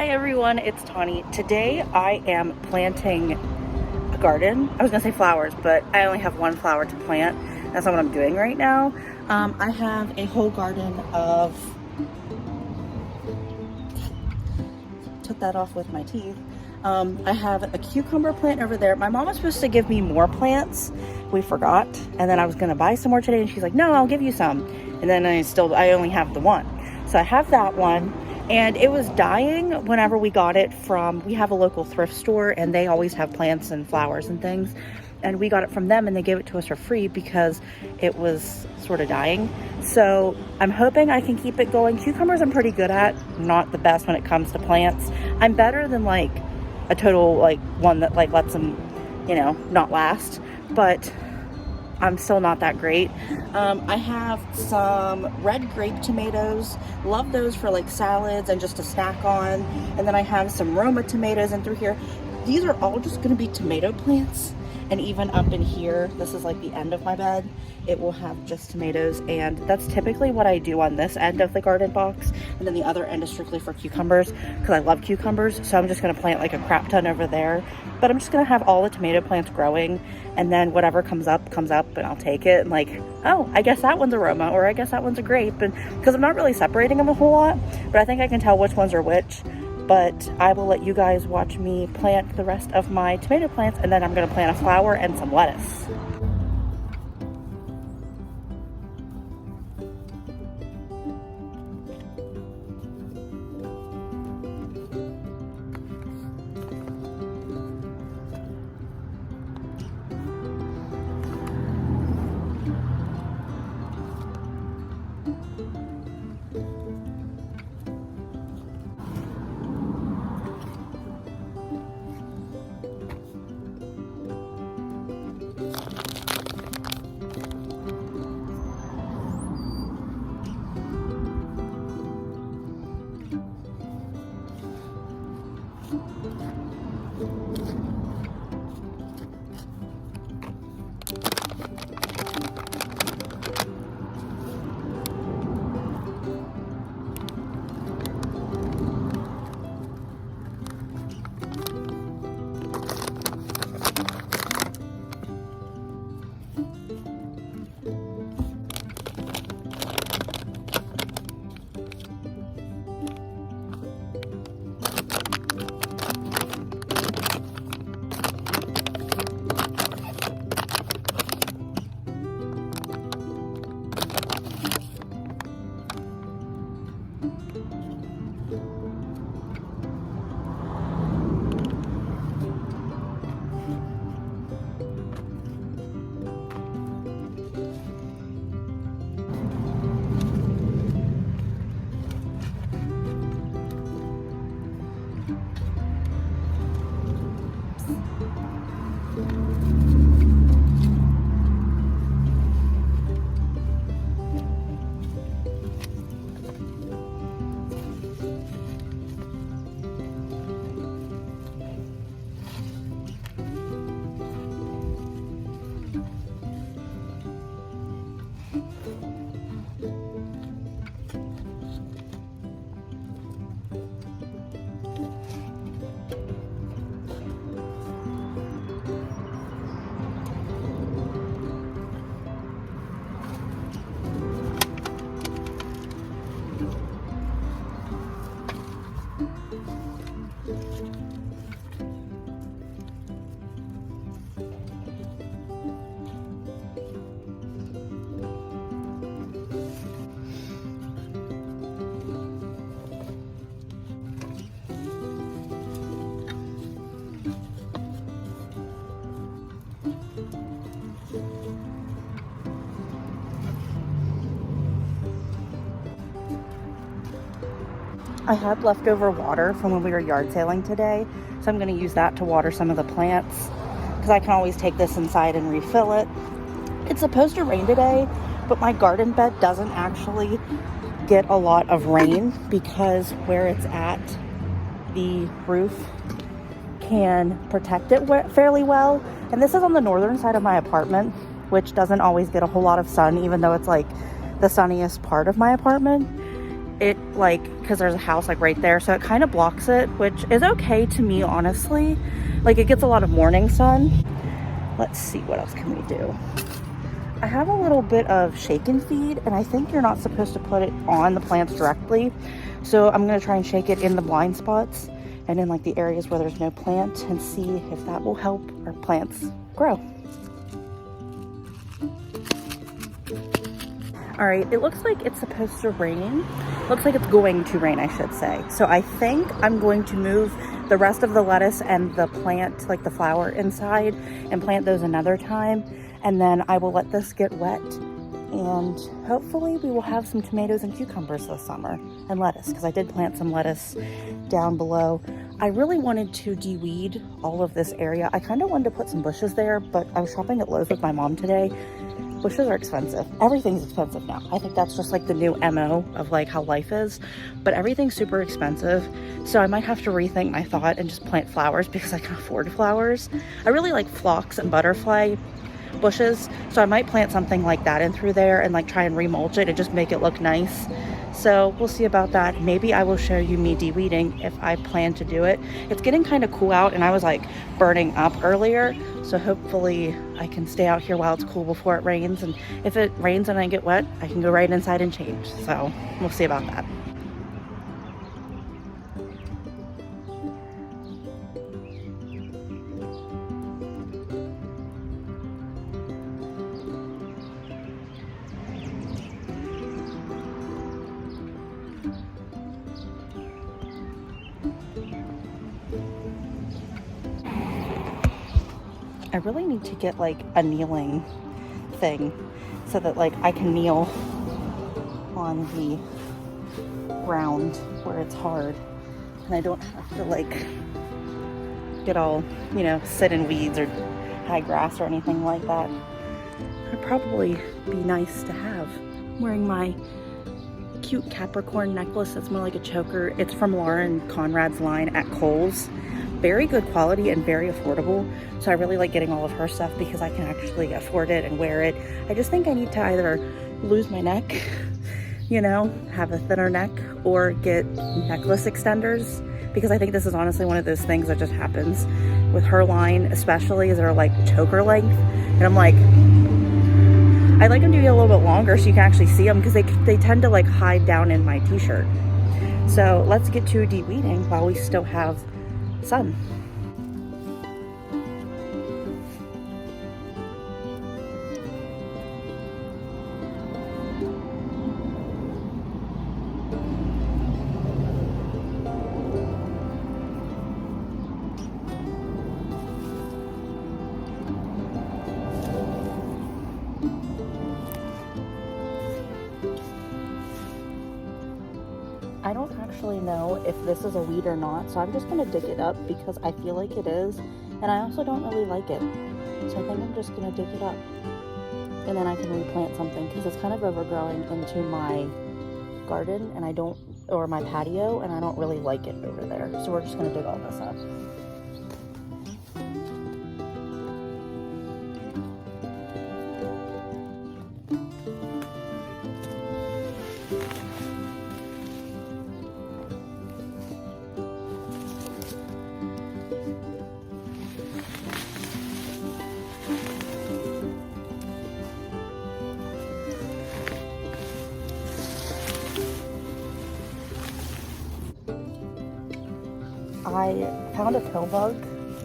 Hi everyone, it's Tawney. Today I am planting a garden. I was gonna say flowers, but I only have one flower to plant. That's not what I'm doing right now. I have a whole garden of, took that off with my teeth. I have a cucumber plant over there. My mom was supposed to give me more plants. We forgot. And then I was gonna buy some more today and she's like, no, I'll give you some. And then I only have the one. So I have that one. And it was dying whenever we got it from, we have a local thrift store and they always have plants and flowers and things. And we got it from them and they gave it to us for free because it was sort of dying. So I'm hoping I can keep it going. Cucumbers I'm pretty good at, not the best when it comes to plants. I'm better than like a total like one that like lets them, you know, not last. But I'm still not that great. I have some red grape tomatoes. Love those for like salads and just to snack on. And then I have some Roma tomatoes in through here. These are all just gonna be tomato plants. And even up in here, this is like the end of my bed, it will have just tomatoes. And that's typically what I do on this end of the garden box. And then the other end is strictly for cucumbers because I love cucumbers. So I'm just gonna plant like a crap ton over there. But I'm just gonna have all the tomato plants growing. And then whatever comes up and I'll take it. And like, oh, I guess that one's a Roma or I guess that one's a grape. And because I'm not really separating them a whole lot, but I think I can tell which ones are which. But I will let you guys watch me plant the rest of my tomato plants, and then I'm going to plant a flower and some lettuce. I had leftover water from when we were yard sailing today, so I'm going to use that to water some of the plants because I can always take this inside and refill it. It's supposed to rain today, but my garden bed doesn't actually get a lot of rain because where it's at, the roof can protect it fairly well. And this is on the northern side of my apartment, which doesn't always get a whole lot of sun, even though it's like the sunniest part of my apartment. it like, because there's a house like right there, so it kind of blocks it, which is okay to me, honestly. Like, it gets a lot of morning sun. Let's see, what else can we do? I have a little bit of shake and feed, and I think you're not supposed to put it on the plants directly. So I'm gonna try and shake it in the blind spots and in like the areas where there's no plant, and see if that will help our plants grow. All right, it looks like it's supposed to rain. Looks like it's going to rain, I should say. So I think I'm going to move the rest of the lettuce and the plant, like the flower, inside and plant those another time. And then I will let this get wet, and hopefully we will have some tomatoes and cucumbers this summer, and lettuce, because I did plant some lettuce down below. I really wanted to de-weed all of this area. I kind of wanted to put some bushes there, but I was shopping at Lowe's with my mom today. Bushes are expensive. Everything's expensive now. I think that's just like the new MO of like how life is, but everything's super expensive. So I might have to rethink my thought and just plant flowers, because I can afford flowers. I really like phlox and butterfly bushes, so I might plant something like that in through there and like try and remulch it and just make it look nice. So we'll see about that. Maybe I will show you me de-weeding if I plan to do it. It's getting kind of cool out, and I was like burning up earlier, so hopefully I can stay out here while it's cool before it rains. And if it rains and I get wet, I can go right inside and change. So we'll see about that. I really need to get like a kneeling thing so that like I can kneel on the ground where it's hard, and I don't have to like get all, you know, sit in weeds or high grass or anything like that. It'd probably be nice to have. I'm wearing my cute Capricorn necklace that's more like a choker. It's from Lauren Conrad's line at Kohl's. Very good quality and very affordable. So I really like getting all of her stuff because I can actually afford it and wear it. I just think I need to either lose my neck, you know, have a thinner neck, or get necklace extenders, because I think this is honestly one of those things that just happens with her line, especially is they're like choker length. And I'm like, I like them to be a little bit longer so you can actually see them, because they tend to like hide down in my t-shirt. So let's get to de-weeding while we still have sun. I don't actually know if this is a weed or not, so I'm just gonna dig it up because I feel like it is, and I also don't really like it. So I think I'm just gonna dig it up, and then I can replant something, because it's kind of overgrowing into my garden, and or my patio, and I don't really like it over there. So we're just gonna dig all this up. I found a pill bug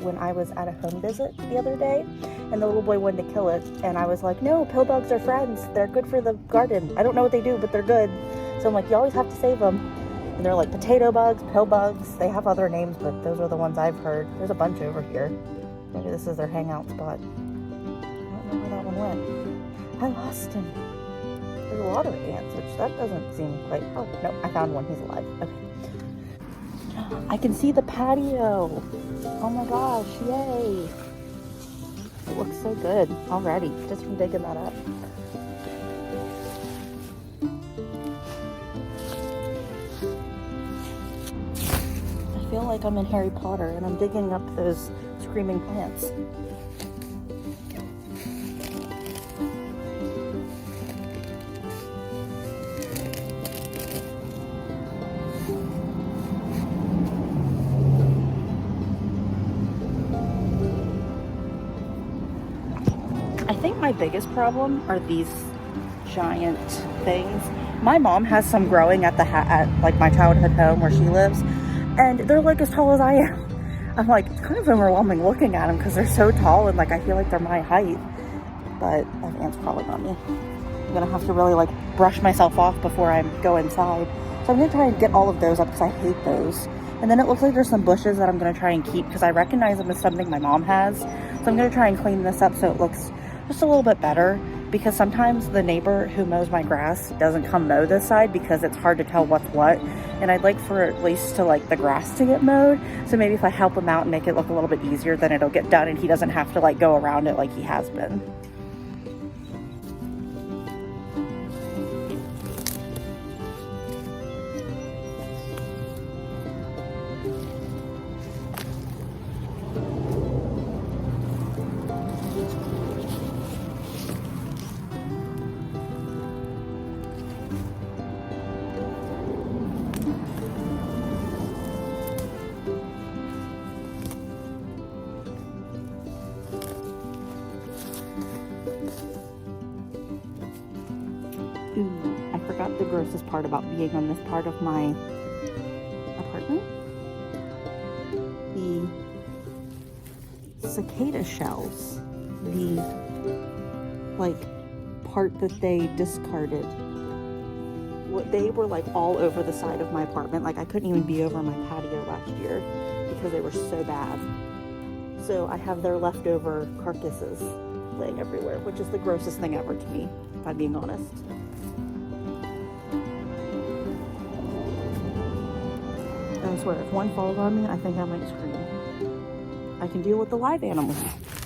when I was at a home visit the other day, and the little boy wanted to kill it, and I was like, no, pill bugs are friends. They're good for the garden. I don't know what they do, but they're good. So I'm like, you always have to save them. And they're like potato bugs, pill bugs. They have other names, but those are the ones I've heard. There's a bunch over here. Maybe this is their hangout spot. I don't know where that one went. I lost him. There's a lot of ants, which that doesn't seem quite... Oh, no, I found one. He's alive. Okay. I can see the patio. Oh my gosh, yay. It looks so good already, just from digging that up. I feel like I'm in Harry Potter and I'm digging up those screaming plants. I think my biggest problem are these giant things. My mom has some growing at at like my childhood home where she lives, and they're like as tall as I am. I'm like, it's kind of overwhelming looking at them because they're so tall and like I feel like they're my height. But that ant's probably not me. I'm gonna have to really like brush myself off before I go inside. So I'm gonna try and get all of those up because I hate those. And then it looks like there's some bushes that I'm gonna try and keep because I recognize them as something my mom has. So I'm gonna try and clean this up so it looks just a little bit better, because sometimes the neighbor who mows my grass doesn't come mow this side because it's hard to tell what's what, and I'd like for at least to like the grass to get mowed. So maybe if I help him out and make it look a little bit easier, then it'll get done and he doesn't have to like go around it like he has been. Ooh, I forgot the grossest part about being on this part of my apartment. The cicada shells. The, like, part that they discarded. They were, like, all over the side of my apartment. Like, I couldn't even be over my patio last year because they were so bad. So I have their leftover carcasses laying everywhere, which is the grossest thing ever to me, if I'm being honest. I swear, if one falls on me, I think I might scream. I can deal with the live animals,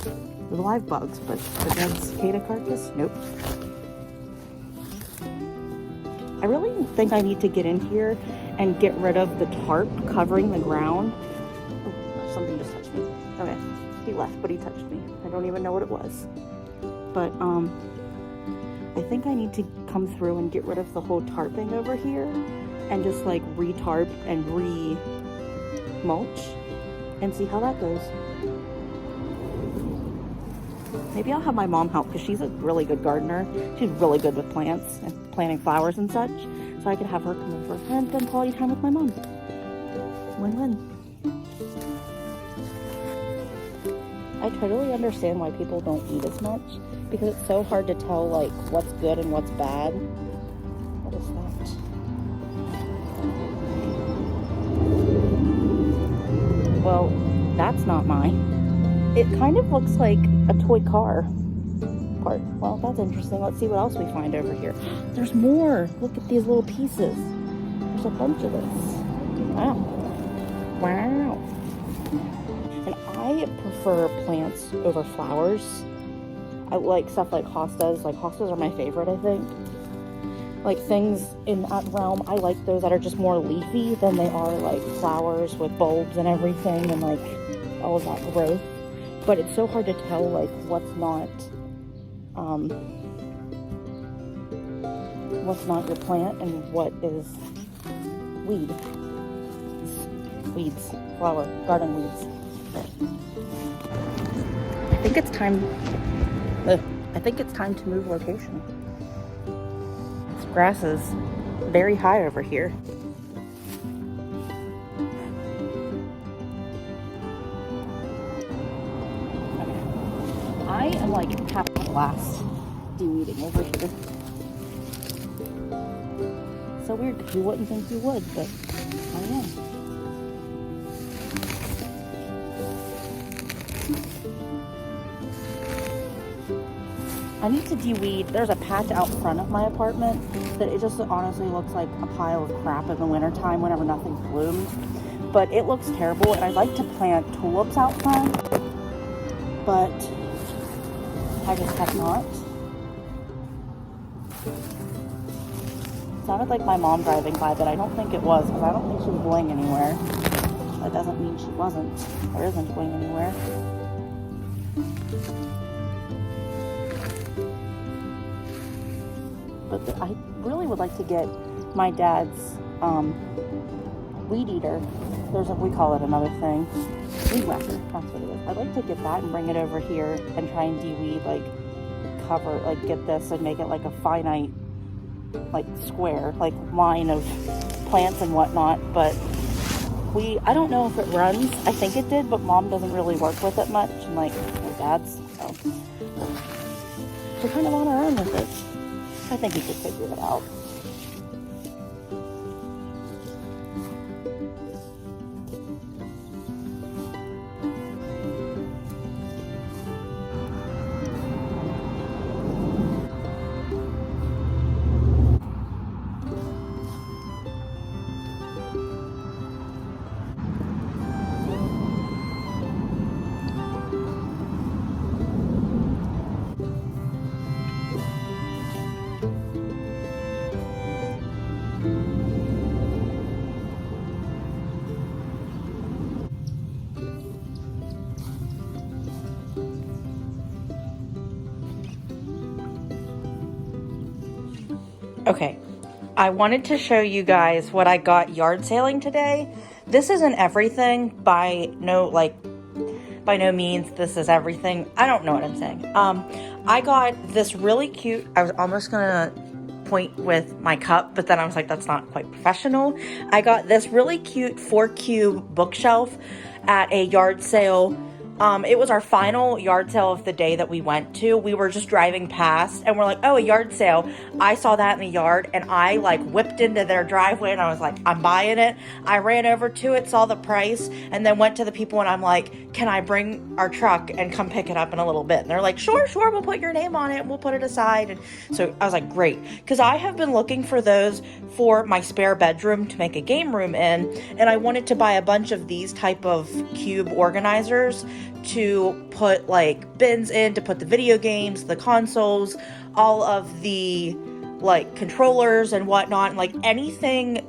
the live bugs, but the dead cicada carcass, nope. I really think I need to get in here and get rid of the tarp covering the ground. Oh, something just touched me. Okay, he left, but he touched me. I don't even know what it was. But, I think I need to come through and get rid of the whole tarping over here and just like re-tarp and re-mulch and see how that goes. Maybe I'll have my mom help because she's a really good gardener. She's really good with plants and planting flowers and such. So I could have her come over and spend quality time with my mom. Win-win. I totally understand why people don't eat as much because it's so hard to tell like what's good and what's bad. What is that? Well, that's not mine. It kind of looks like a toy car part. Well, that's interesting. Let's see what else we find over here. There's more. Look at these little pieces. There's a bunch of this. Wow. Wow. And I prefer plants over flowers. I like stuff like hostas. Like hostas are my favorite, I think. Like things in that realm, I like those that are just more leafy than they are like flowers with bulbs and everything and like all of that growth. But it's so hard to tell like what's not your plant and what is weeds, flower, garden weeds. I think it's time to move location. This grass is very high over here. Okay. I am like having a blast de-weeding over here. So weird because you wouldn't think you would, but I am. I need to de-weed. There's a patch out front of my apartment that it just honestly looks like a pile of crap in the wintertime whenever nothing blooms. But it looks terrible, and I'd like to plant tulips out front, but I just have not. It sounded like my mom driving by, but I don't think it was, because I don't think she was going anywhere. That doesn't mean she wasn't, or isn't going anywhere. But I really would like to get my dad's weed eater. We call it another thing. Weed whacker, that's what it is. I'd like to get that and bring it over here and try and de-weed like cover, like get this and make it like a finite, like square, like line of plants and whatnot. But I don't know if it runs. I think it did, but Mom doesn't really work with it much, and like my dad's, so we're kind of on our own with it. I think we could figure it out. Okay, I wanted to show you guys what I got yard sailing today. This isn't everything, by no means this is everything. I don't know what I'm saying. I got this really cute, I was almost gonna point with my cup, but then I was like, that's not quite professional. I got this really cute 4-cube bookshelf at a yard sale. It was our final yard sale of the day that we went to. We were just driving past and we're like, oh, a yard sale. I saw that in the yard and I like whipped into their driveway and I was like, I'm buying it. I ran over to it, saw the price, and then went to the people and I'm like, can I bring our truck and come pick it up in a little bit? And they're like, sure, we'll put your name on it and we'll put it aside. And so I was like, great. Because I have been looking for those for my spare bedroom to make a game room in. And I wanted to buy a bunch of these type of cube organizers to put like bins in, to put the video games, the consoles, all of the like controllers and whatnot, and like anything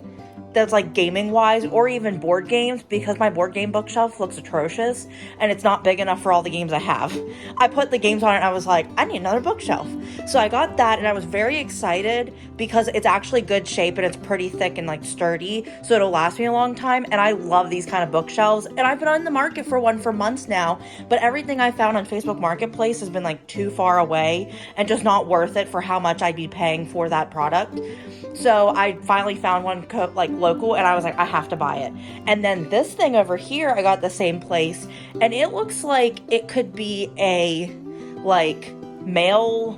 that's like gaming wise or even board games, because my board game bookshelf looks atrocious and it's not big enough for all the games I have. I put the games on it and I was like, I need another bookshelf. So I got that and I was very excited because it's actually good shape and it's pretty thick and like sturdy, so it'll last me a long time. And I love these kind of bookshelves and I've been on the market for one for months now, but everything I found on Facebook Marketplace has been like too far away and just not worth it for how much I'd be paying for that product. So I finally found one like local and I was like, I have to buy it. And then this thing over here, I got the same place and it looks like it could be a like mail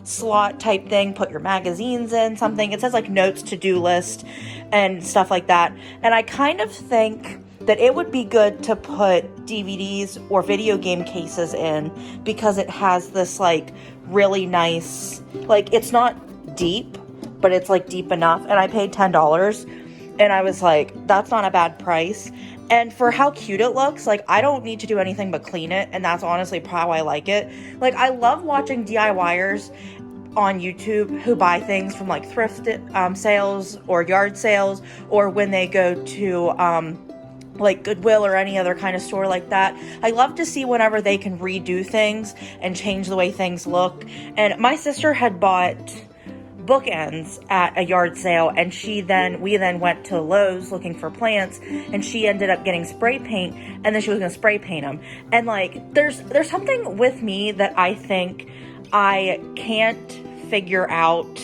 slot type thing, put your magazines in, something. It says like notes, to-do list and stuff like that. And I kind of think that it would be good to put DVDs or video game cases in because it has this like really nice, like it's not deep, but it's like deep enough. And I paid $10 and I was like, that's not a bad price. And for how cute it looks, like I don't need to do anything but clean it. And that's honestly how I like it. Like I love watching DIYers on YouTube who buy things from like thrift sales or yard sales, or when they go to like Goodwill or any other kind of store like that. I love to see whenever they can redo things and change the way things look. And my sister had bought bookends at a yard sale, and we then went to Lowe's looking for plants, and she ended up getting spray paint, and then she was gonna spray paint them. And like there's something with me that I think I can't figure out.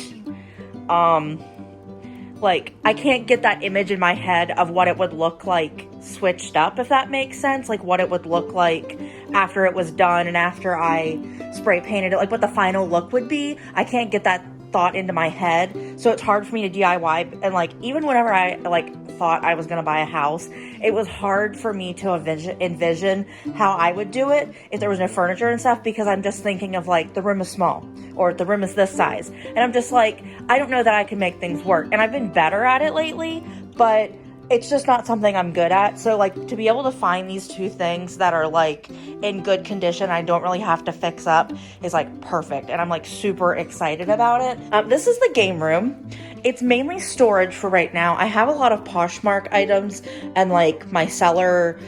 Like I can't get that image in my head of what it would look like switched up, if that makes sense. Like what it would look like after it was done and after I spray painted it, like what the final look would be. I can't get that thought into my head, so it's hard for me to DIY. And like even whenever I like thought I was gonna buy a house, it was hard for me to envision how I would do it if there was no furniture and stuff, because I'm just thinking of like the room is small or the room is this size, and I'm just like, I don't know that I can make things work. And I've been better at it lately, but it's just not something I'm good at. So like to be able to find these two things that are like in good condition, I don't really have to fix up, is like perfect. And I'm like super excited about it. This is the game room. It's mainly storage for right now. I have a lot of Poshmark items and like my seller,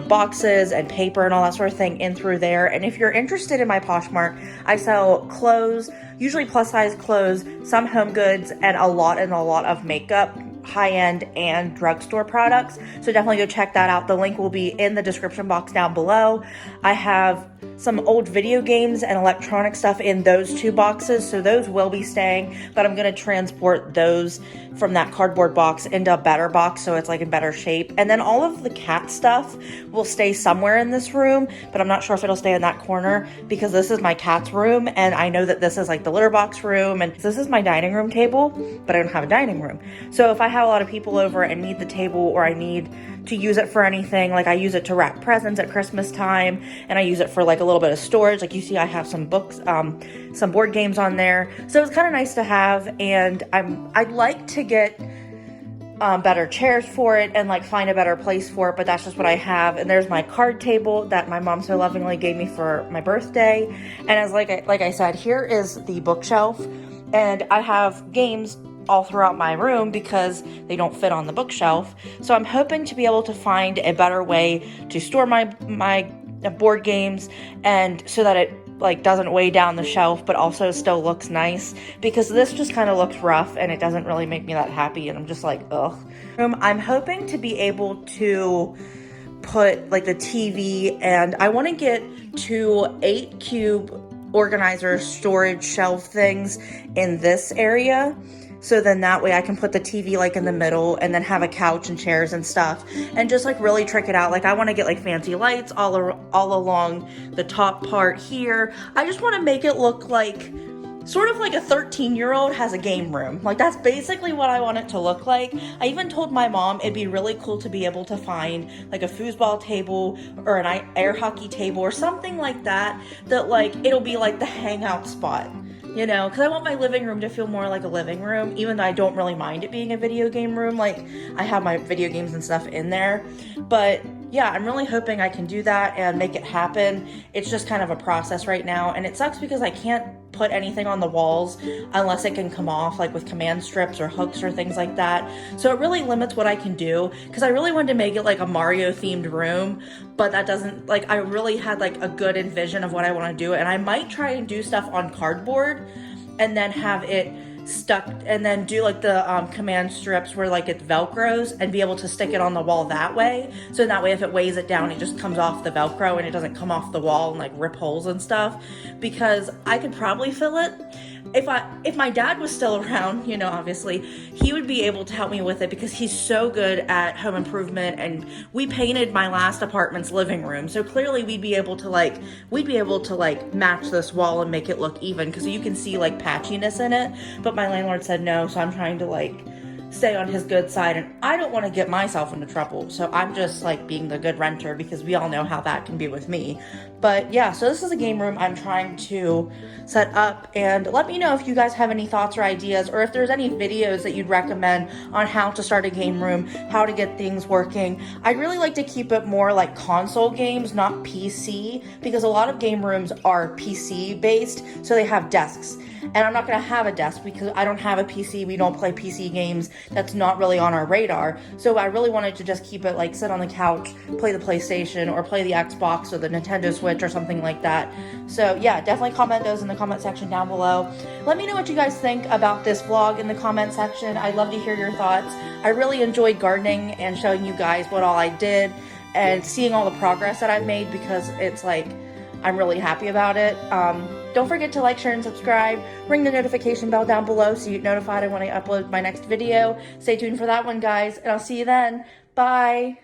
boxes and paper and all that sort of thing in through there. And if you're interested in my Poshmark, I sell clothes, usually plus size clothes, some home goods, and a lot of makeup. high-end and drugstore products. So definitely go check that out. The link will be in the description box down below. I have some old video games and electronic stuff in those 2 boxes, so those will be staying, but I'm going to transport those from that cardboard box into a better box so it's like in better shape. And then all of the cat stuff will stay somewhere in this room, but I'm not sure if it'll stay in that corner because this is my cat's room, and I know that this is like the litter box room, and this is my dining room table, but I don't have a dining room. So if I have a lot of people over and need the table, or I need to use it for anything, like I use it to wrap presents at Christmas time, and I use it for like a little bit of storage. Like you see, I have some books, some board games on there. So it's kind of nice to have, and I'd like to get better chairs for it and like find a better place for it, but that's just what I have. And there's my card table that my mom so lovingly gave me for my birthday. And as like I said, here is the bookshelf, and I have games all throughout my room because they don't fit on the bookshelf. So I'm hoping to be able to find a better way to store my board games, and so that it like doesn't weigh down the shelf but also still looks nice, because this just kind of looks rough and it doesn't really make me that happy, and I'm just like, ugh. I'm hoping to be able to put like the TV, and I want to get 2 8-cube organizer storage shelf things in this area. So then that way I can put the TV like in the middle, and then have a couch and chairs and stuff, and just like really trick it out. Like I want to get like fancy lights all along the top part here. I just want to make it look like sort of like a 13-year-old has a game room. Like that's basically what I want it to look like. I even told my mom it'd be really cool to be able to find like a foosball table or an air hockey table or something like that, that like it'll be like the hangout spot. You know, because I want my living room to feel more like a living room, even though I don't really mind it being a video game room. Like, I have my video games and stuff in there. But, yeah, I'm really hoping I can do that and make it happen. It's just kind of a process right now. And it sucks because I can't put anything on the walls unless it can come off, like with command strips or hooks or things like that. So it really limits what I can do, because I really wanted to make it like a Mario themed room, but that doesn't, like, I really had like a good envision of what I want to do, and I might try and do stuff on cardboard and then have it stuck, and then do like the command strips where like it velcros, and be able to stick it on the wall that way. So that way if it weighs it down, it just comes off the velcro and it doesn't come off the wall and like rip holes and stuff, because I could probably fill it. If my dad was still around, you know, obviously he would be able to help me with it, because he's so good at home improvement, and we painted my last apartment's living room, so clearly we'd be able to like match this wall and make it look even, because you can see like patchiness in it. But my landlord said no, so I'm trying to like stay on his good side, and I don't want to get myself into trouble, so I'm just like being the good renter, because we all know how that can be with me. But yeah, so this is a game room I'm trying to set up, and let me know if you guys have any thoughts or ideas, or if there's any videos that you'd recommend on how to start a game room, how to get things working. I'd really like to keep it more like console games, not PC, because a lot of game rooms are PC based, so they have desks. And I'm not going to have a desk because I don't have a PC. We don't play PC games. That's not really on our radar. So I really wanted to just keep it like sit on the couch, play the PlayStation, or play the Xbox or the Nintendo Switch or something like that. So yeah, definitely comment those in the comment section down below. Let me know what you guys think about this vlog in the comment section. I'd love to hear your thoughts. I really enjoyed gardening and showing you guys what all I did and seeing all the progress that I've made, because it's like, I'm really happy about it. Don't forget to like, share, and subscribe. Ring the notification bell down below so you get notified when I upload my next video. Stay tuned for that one, guys, and I'll see you then. Bye.